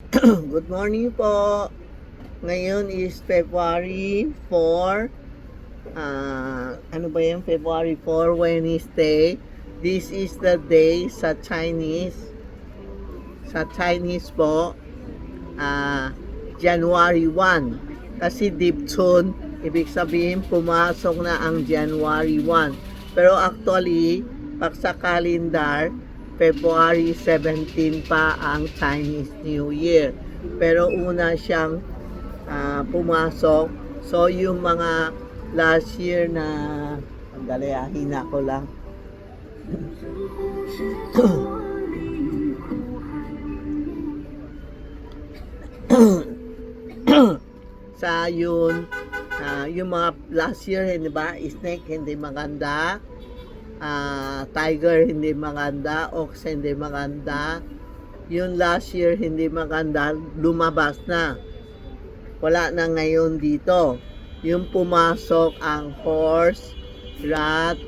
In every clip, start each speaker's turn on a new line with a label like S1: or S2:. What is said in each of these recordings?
S1: Good morning po. Ngayon is February 4. Ano ba yan? February 4, Wednesday. This is the day sa Chinese. Sa Chinese po, January 1. Kasi Dipchun, ibig sabihin pumasok na ang January 1. Pero actually, pag sa calendar, February 17 pa ang Chinese New Year. Pero una siyang pumasok. So, yung mga last year na, andali, hina ko lang. Sa yun, yung mga last year, hindi ba, snake hindi maganda, tiger hindi maganda, ox hindi maganda. Yung last year hindi maganda, lumabas na. Wala na ngayon dito. Yung pumasok ang horse, rat,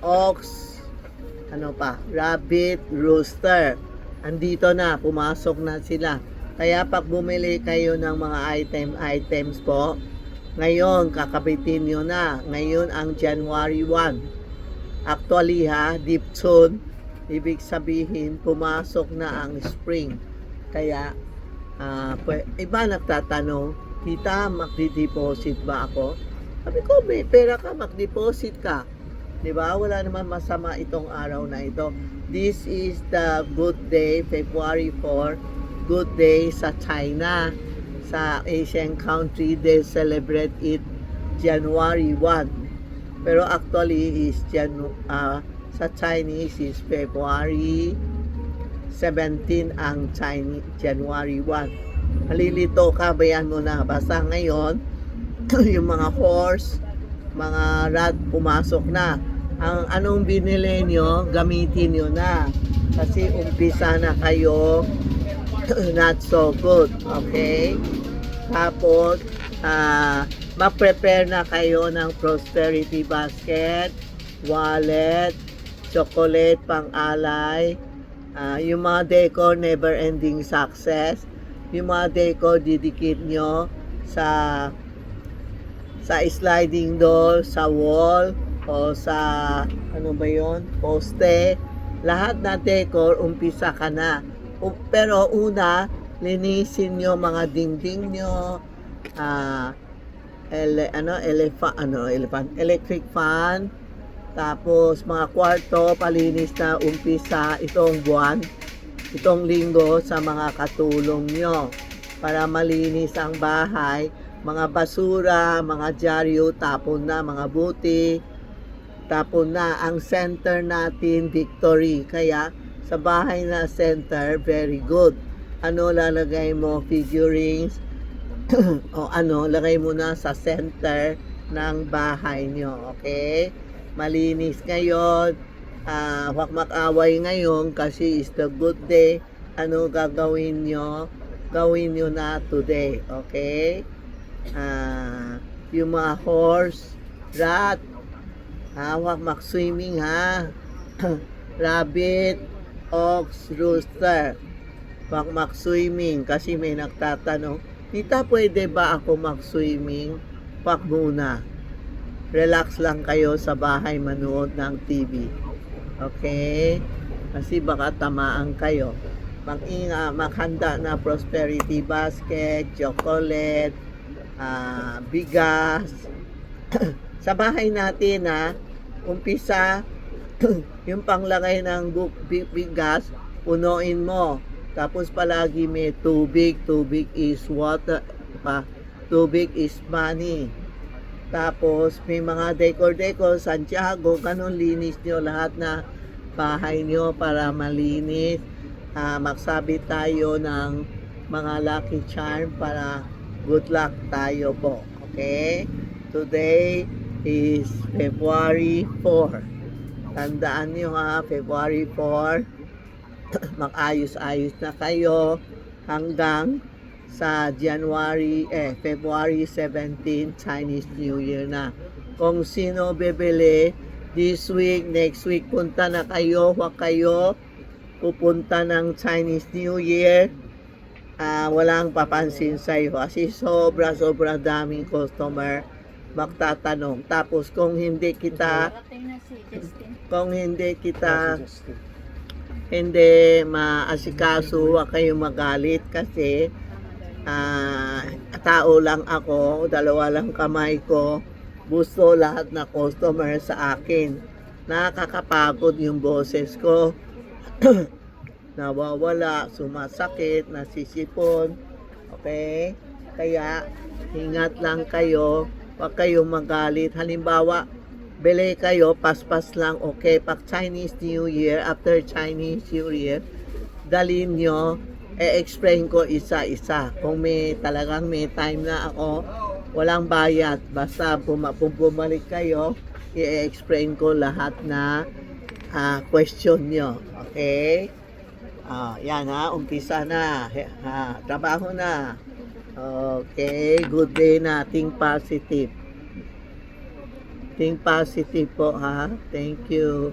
S1: ox, rabbit, rooster. Andito na, pumasok na sila. Kaya pag bumili kayo ng mga items po, ngayon kakabitin nyo na. Ngayon ang January 1. Actually Dipchun, ibig sabihin pumasok na ang spring. Kaya iba nagtatanong, tita, magdi-deposit ba ako? Sabi ko, may pera ka, mag-deposit ka. Diba? Wala naman masama itong araw na ito. This is the good day, February 4, good day sa China. Sa Asian country, they celebrate it January 1. Pero actually, sa Chinese is February 17 ang Chinese, January 1. Halilito ka, bayan mo na. Basta ngayon, yung mga horse, mga rat, pumasok na. Ang anong binili nyo, gamitin nyo na. Kasi umpisa na kayo, not so good. Okay? Tapos, mag-prepare na kayo ng prosperity basket, wallet, chocolate, pang-alay, yung mga decor, never-ending success. Yung mga decor, didikit nyo sa sliding door, sa wall, o sa, poste. Lahat na decor, umpisa ka na. Pero una, linisin nyo mga dingding nyo, electric fan, tapos mga kwarto, palinis na umpisa itong buwan, itong linggo sa mga katulong nyo para malinis ang bahay. Mga basura, mga dyaryo, tapon na, mga buti, tapon na. Ang center natin, victory. Kaya sa bahay na center, very good. Lalagay mo? Figurines o lagay mo na sa center ng bahay nyo. Okay? Malinis ngayon. Huwag mag-away ngayon kasi is the good day. Ano gagawin nyo? Gawin nyo na today. Okay? Yung mga horse, rat, huwag mag-swimming rabbit, ox, rooster, huwag mag-swimming. Kasi may nagtatanong, tita, pwede ba ako mag-swimming? Huwag muna. Relax lang kayo sa bahay, manood ng TV. Okay? Kasi baka tamaan kayo. Maghanda na prosperity basket, chocolate, bigas. Sa bahay natin umpisa, yung panglagay ng bigas, punuin mo. Tapos palagi may tubig. Tubig is water. Tubig is money. Tapos may mga decor, Santiago, ganun, linis nyo lahat na bahay nyo para malinis. Magsabit tayo ng mga lucky charm para good luck tayo po. Okay? Today is February 4. Tandaan nyo February 4. Mag-ayos-ayos na kayo hanggang sa February 17, Chinese New Year na. Kung sino bibili this week, next week, punta na kayo, huwag kayo pupunta ng Chinese New Year. walang papansin sa'yo kasi sobra daming customer magtatanong. Tapos kung hindi kita hindi maasikaso, huwag kayong magalit kasi tao lang ako, dalawa lang kamay ko, gusto lahat na customer sa akin. Nakakapagod yung boses ko. Nawawala, sumasakit, nasisipon. Okay? Kaya, ingat lang kayo. Huwag kayong magalit. Halimbawa, bili kayo, paspas lang. Okay, pag Chinese New Year, after Chinese New Year, dalhin nyo, explain ko isa-isa. Kung talagang may time na ako, walang bayad. Basta bumalik kayo, i-explain ko lahat na question nyo. Okay? Yan umpisa na. Trabaho na. Okay, good day na. Think positive. Think positive po ha. Thank you.